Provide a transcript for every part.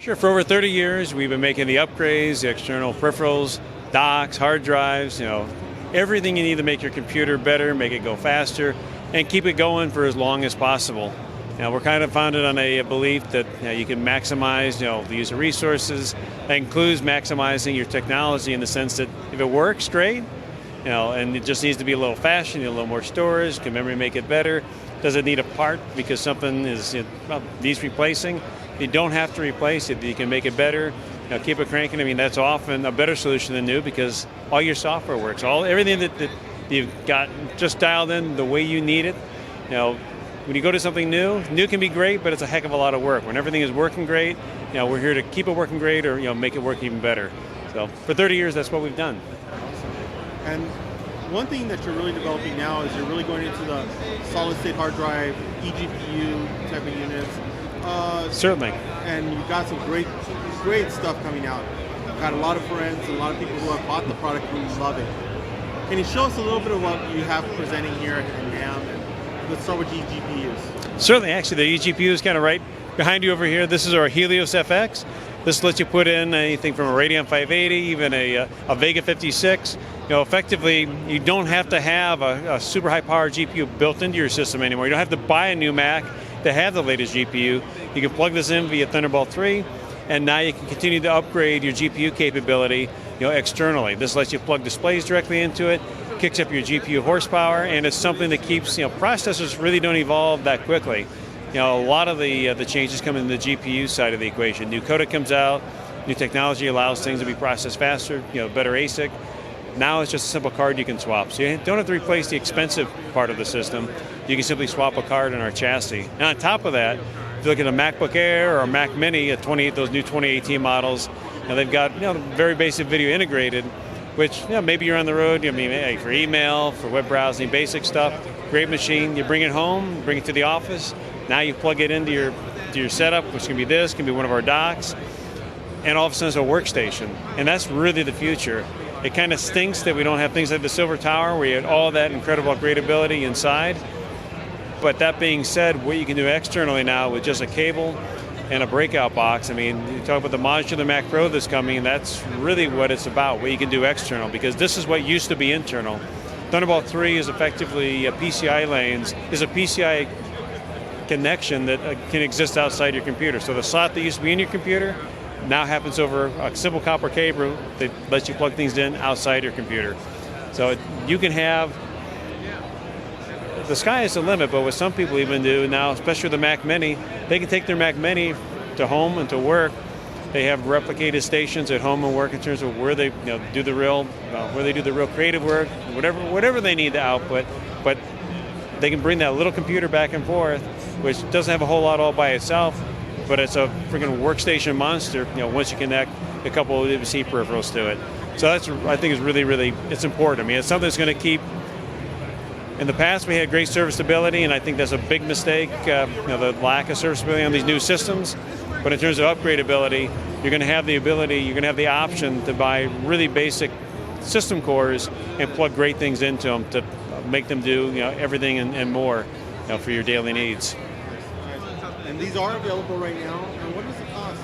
Sure, for over 30 years, we've been making the upgrades, the external peripherals, docks, hard drives, everything you need to make your computer better, make it go faster, and keep it going for as long as possible. We're kind of founded on a belief that you can maximize the use of resources. That includes maximizing your technology in the sense that if it works, great, and it just needs to be a little faster, a little more storage, can memory make it better? Does it need a part because something needs replacing? You don't have to replace it, you can make it better. Keep it cranking. I mean, that's often a better solution than new because all your software works. Everything that you've got just dialed in the way you need it. When you go to something new can be great, but it's a heck of a lot of work. When everything is working great, we're here to keep it working great or make it work even better. So for 30 years, that's what we've done. And one thing that you're really developing now is you're really going into the solid-state hard drive, eGPU type of units. Certainly. And you've got some great stuff coming out. You've got a lot of friends and a lot of people who have bought the product who love it. Can you show us a little bit of what you have presenting here at NAMM? Let's start with eGPUs. Certainly, actually, the eGPU is kind of right behind you over here. This is our Helios FX. This lets you put in anything from a Radeon 580, even a Vega 56. Effectively, you don't have to have a super high-powered GPU built into your system anymore. You don't have to buy a new Mac to have the latest GPU. You can plug this in via Thunderbolt 3, and now you can continue to upgrade your GPU capability externally. This lets you plug displays directly into it, kicks up your GPU horsepower, and it's something that keeps, processors really don't evolve that quickly. A lot of the changes come in the GPU side of the equation. New codec comes out, new technology allows things to be processed faster, better ASIC. Now it's just a simple card you can swap. So you don't have to replace the expensive part of the system. You can simply swap a card in our chassis. And on top of that, if you look at a MacBook Air or a Mac Mini, those new 2018 models, they've got very basic video integrated, which maybe you're on the road, for email, for web browsing, basic stuff. Great machine. You bring it home, bring it to the office. Now you plug it into your setup, which can be this, can be one of our docks, and all of a sudden it's a workstation. And that's really the future. It kind of stinks that we don't have things like the Silver Tower where you had all that incredible upgradability inside. But that being said, what you can do externally now with just a cable and a breakout box, you talk about the modular Mac Pro that's coming, that's really what it's about, what you can do external, because this is what used to be internal. Thunderbolt 3 is effectively a PCI lanes, is a PCI connection that can exist outside your computer. So the slot that used to be in your computer now happens over a simple copper cable that lets you plug things in outside your computer. So you can have, the sky is the limit, but what some people even do now, especially with the Mac Mini, they can take their Mac Mini to home and to work. They have replicated stations at home and work in terms of where they do the real creative work, whatever they need to output, but they can bring that little computer back and forth, which doesn't have a whole lot all by itself, but it's a freaking workstation monster, once you connect a couple of OWC peripherals to it. So that's, I think, is really, really, it's important. It's something that's going to keep, in the past we had great serviceability, and I think that's a big mistake, the lack of serviceability on these new systems. But in terms of upgradability, you're going to have the option to buy really basic system cores and plug great things into them to make them do everything and more for your daily needs. And these are available right now. And what does it cost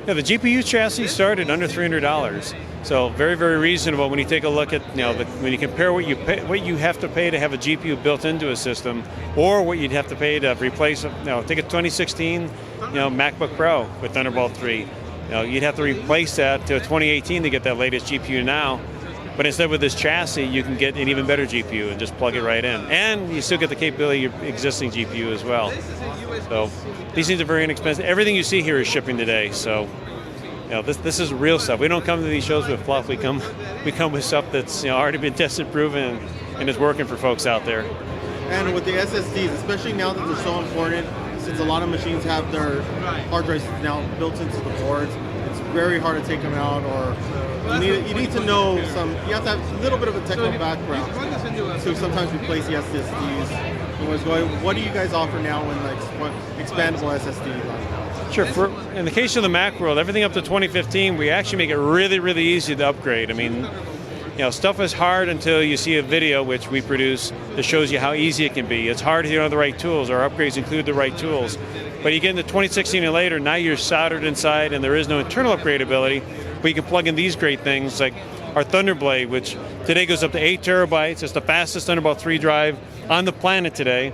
for the GPU chassis started under $300. So very, very reasonable when you take a look at when you compare what you have to pay to have a GPU built into a system, or what you'd have to pay to replace take a 2016 MacBook Pro with Thunderbolt 3. You'd have to replace that to a 2018 to get that latest GPU now. But instead with this chassis, you can get an even better GPU and just plug it right in. And you still get the capability of your existing GPU as well. So these things are very inexpensive. Everything you see here is shipping today. So this is real stuff. We don't come to these shows with fluff. We come with stuff that's already been tested, proven, and is working for folks out there. And with the SSDs, especially now that they're so important, since a lot of machines have their hard drives now built into the boards, it's very hard to take them out, or you need to know you have to have a little bit of a technical background to sometimes replace the SSDs. What do you guys offer now in expandable SSDs? Sure. In the case of the Mac world, everything up to 2015, we actually make it really, really easy to upgrade. stuff is hard until you see a video, which we produce, that shows you how easy it can be. It's hard if you don't have the right tools. Our upgrades include the right tools. But you get into 2016 and later, now you're soldered inside and there is no internal upgradability, but you can plug in these great things like our Thunderbolt, which today goes up to 8 terabytes. It's the fastest Thunderbolt 3 drive on the planet today.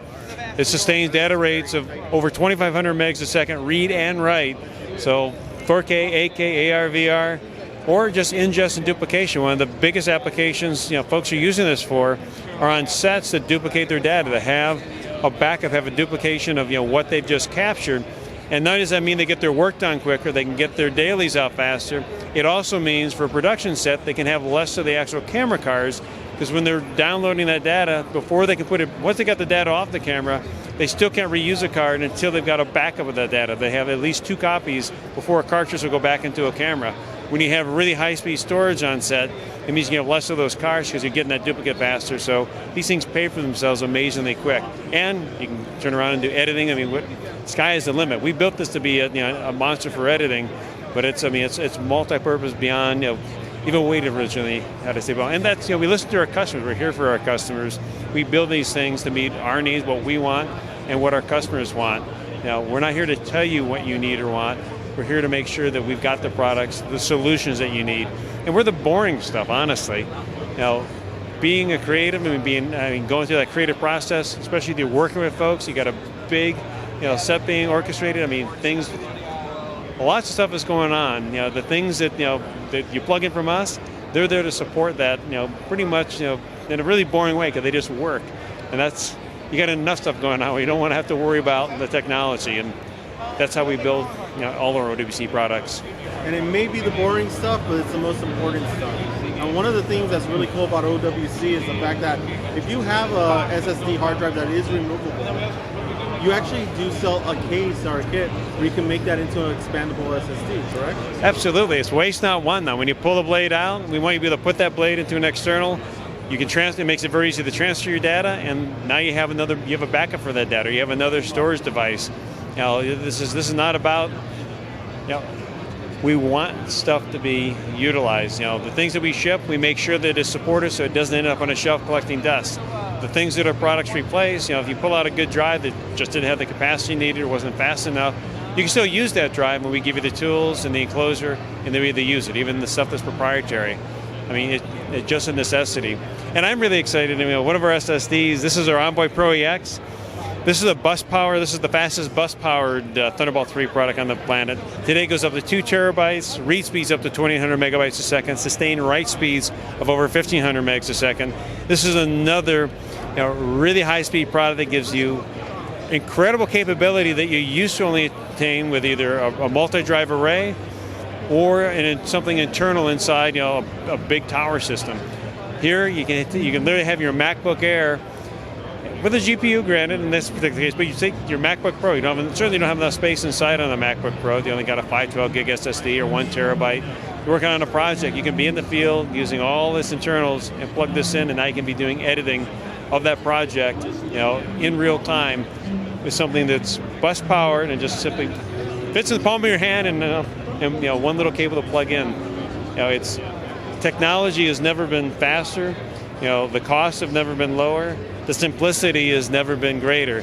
It sustains data rates of over 2,500 megs a second, read and write. So 4K, 8K, AR, VR, or just ingest and duplication. One of the biggest applications folks are using this for are on sets that duplicate their data, that have a backup, have a duplication of what they've just captured. And not only does that mean they get their work done quicker, they can get their dailies out faster, it also means for a production set they can have less of the actual camera cards, because when they're downloading that data, before they can put it, once they got the data off the camera, they still can't reuse a card until they've got a backup of that data. They have at least 2 copies before a cartridge will go back into a camera. When you have really high-speed storage on set, it means you have less of those cards because you're getting that duplicate faster. So these things pay for themselves amazingly quick. And you can turn around and do editing. I mean, sky is the limit. We built this to be a monster for editing, but it's multi-purpose beyond even we originally had to say about. And that's we listen to our customers. We're here for our customers. We build these things to meet our needs, what we want, and what our customers want. We're not here to tell you what you need or want. We're here to make sure that we've got the products, the solutions that you need. And we're the boring stuff, honestly. Being a creative, going through that creative process, especially if you're working with folks, you got a big set being orchestrated. Lots of stuff is going on. The things that that you plug in from us, they're there to support that. Pretty much in a really boring way because they just work. And that's, you got enough stuff going on where you don't want to have to worry about the technology. And that's how we build all our OWC products. And it may be the boring stuff, but it's the most important stuff. And one of the things that's really cool about OWC is the fact that if you have a SSD hard drive that is removable, you actually do sell a case or a kit where you can make that into an expandable SSD, correct? Absolutely. It's waste not one, though. When you pull the blade out, we want you to be able to put that blade into an external. You can it makes it very easy to transfer your data, and now you have a backup for that data. You have another storage device. This is not about, we want stuff to be utilized. The things that we ship, we make sure that it's supported so it doesn't end up on a shelf collecting dust. The things that our products replace, if you pull out a good drive that just didn't have the capacity needed or wasn't fast enough, you can still use that drive when we give you the tools and the enclosure, and then we either use it, even the stuff that's proprietary. It's just a necessity. And I'm really excited. One of our SSDs, this is our Envoy Pro EX. This is the fastest bus-powered Thunderbolt 3 product on the planet. Today it goes up to 2 terabytes, read speeds up to 2,800 megabytes a second, sustained write speeds of over 1,500 megs a second. This is another really high-speed product that gives you incredible capability that you used to only attain with either a multi-drive array or something internal inside a big tower system. Here you can literally have your MacBook Air with a GPU, granted, in this particular case, but you take your MacBook Pro, certainly don't have enough space inside on the MacBook Pro. You only got a 512 gig SSD or 1 terabyte. You're working on a project, you can be in the field using all this internals and plug this in, and now you can be doing editing of that project, in real time with something that's bus powered and just simply fits in the palm of your hand and one little cable to plug in. Technology has never been faster. The costs have never been lower. The simplicity has never been greater.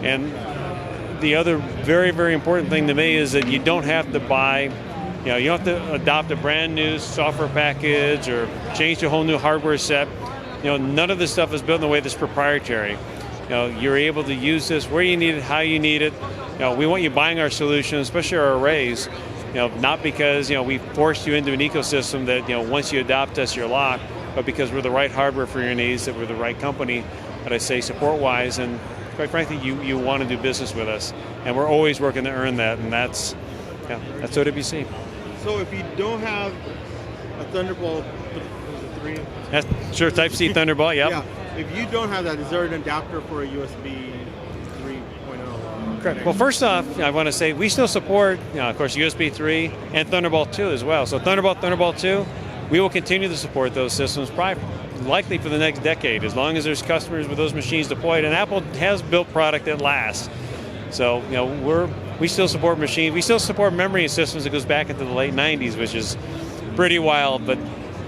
And the other very, very important thing to me is that you don't have to buy, you don't have to adopt a brand new software package or change to a whole new hardware set. None of this stuff is built in a way that's proprietary. You're able to use this where you need it, how you need it. We want you buying our solutions, especially our arrays, not because we forced you into an ecosystem that once you adopt us, you're locked, but because we're the right hardware for your needs, that we're the right company, that I say support-wise, and quite frankly, you want to do business with us, and we're always working to earn that, and that's OWC. So if you don't have a Thunderbolt, is it 3? Sure, Type-C Thunderbolt, yep. Yeah. If you don't have that, is there an adapter for a USB 3.0? Correct. Well, first off, I want to say we still support, of course, USB 3 and Thunderbolt 2 as well. So Thunderbolt 2, we will continue to support those systems likely for the next decade, as long as there's customers with those machines deployed. And Apple has built product that lasts. So we still support machines. We still support memory systems that goes back into the late 90s, which is pretty wild. But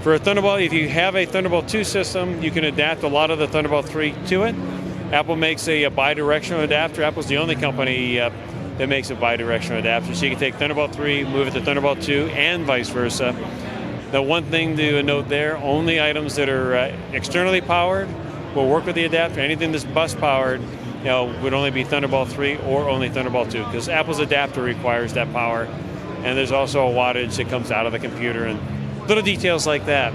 For a Thunderbolt, if you have a Thunderbolt 2 system, you can adapt a lot of the Thunderbolt 3 to it. Apple makes a bi-directional adapter. Apple's the only company that makes a bi-directional adapter. So you can take Thunderbolt 3, move it to Thunderbolt 2, and vice versa. The one thing to note there, only items that are externally powered will work with the adapter. Anything that's bus powered, would only be Thunderbolt 3 or only Thunderbolt 2, because Apple's adapter requires that power. And there's also a wattage that comes out of the computer and little details like that.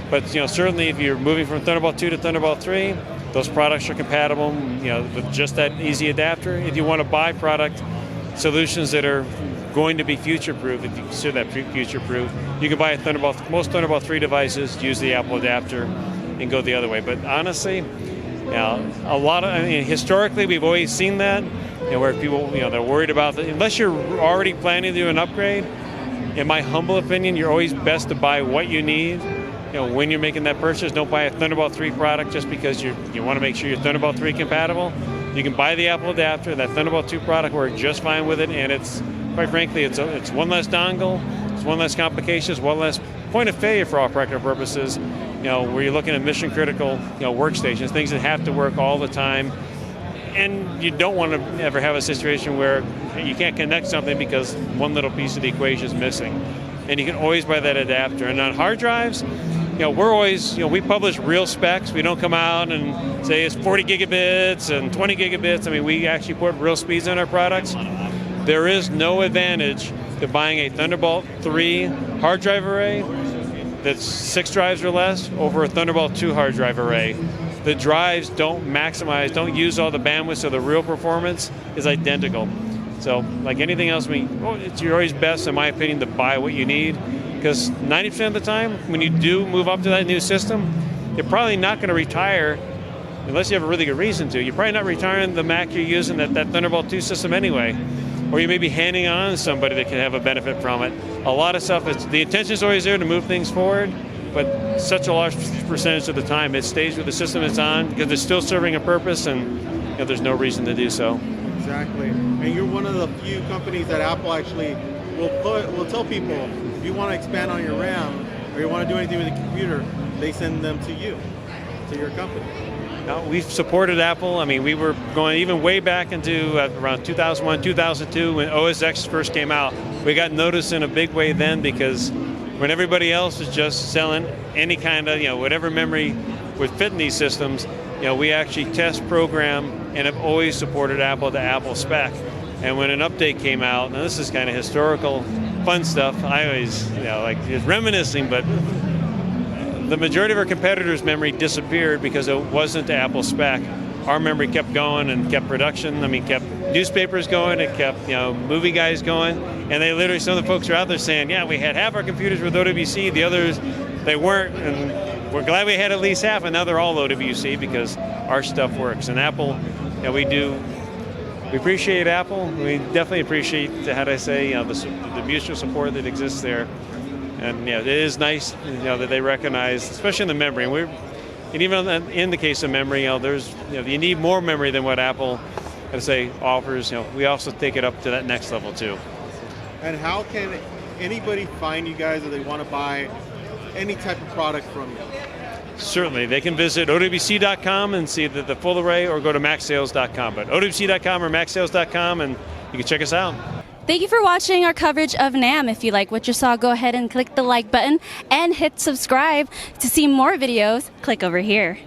But certainly if you're moving from Thunderbolt 2 to Thunderbolt 3, those products are compatible, with just that easy adapter. If you want to buy product solutions that are going to be future-proof, if you consider that future-proof, you can buy most Thunderbolt 3 devices, use the Apple adapter, and go the other way. But honestly, historically we've always seen that, where people, they're worried about unless you're already planning to do an upgrade. In my humble opinion, you're always best to buy what you need. When you're making that purchase, don't buy a Thunderbolt 3 product just because you want to make sure you're Thunderbolt 3 compatible. You can buy the Apple adapter. That Thunderbolt 2 product works just fine with it, and it's, quite frankly, it's one less dongle, it's one less complications, one less point of failure for all practical purposes. Where you're looking at mission critical, workstations, things that have to work all the time, and you don't want to ever have a situation where you can't connect something because one little piece of the equation is missing. And you can always buy that adapter. And on hard drives, we're always, we publish real specs. We don't come out and say it's 40 gigabits and 20 gigabits. I mean, we actually put real speeds on our products. There is no advantage to buying a Thunderbolt 3 hard drive array that's 6 drives or less over a Thunderbolt 2 hard drive array. The drives don't don't use all the bandwidth, so the real performance is identical. So, like anything else, it's always best, in my opinion, to buy what you need, because 90% of the time, when you do move up to that new system, you're probably not going to retire, unless you have a really good reason to. You're probably not retiring the Mac you're using, that Thunderbolt 2 system anyway. Or you may be handing on to somebody that can have a benefit from it. A lot of stuff, the intention is always there to move things forward, but such a large percentage of the time it stays with the system it's on because it's still serving a purpose, and there's no reason to do so. Exactly. And you're one of the few companies that Apple actually will tell people, if you want to expand on your RAM or you want to do anything with the computer, they send them to you, to your company. We've supported Apple. I mean, we were going even way back into around 2001, 2002 when OS X first came out. We got noticed in a big way then, because when everybody else was just selling any kind of, whatever memory would fit in these systems, we actually test, program, and have always supported Apple to Apple spec. And when an update came out, now this is kind of historical, fun stuff. I always, it's reminiscing, but the majority of our competitors' memory disappeared because it wasn't to Apple spec. Our memory kept going and kept production. I mean, kept newspapers going, it kept movie guys going, and they literally, some of the folks are out there saying, yeah, we had half our computers with OWC, the others they weren't, and we're glad we had at least half, and now they're all OWC because our stuff works. And Apple, we appreciate Apple. We definitely appreciate, the mutual support that exists there. And it is nice, that they recognize, especially in the memory. And even in the case of memory, there's, you need more memory than what Apple, offers. We also take it up to that next level too. And how can anybody find you guys if they want to buy any type of product from you? Certainly, they can visit OWC.com and see the full array, or go to MacSales.com. But OWC.com or MacSales.com, and you can check us out. Thank you for watching our coverage of NAMM. If you like what you saw, go ahead and click the like button and hit subscribe. To see more videos, click over here.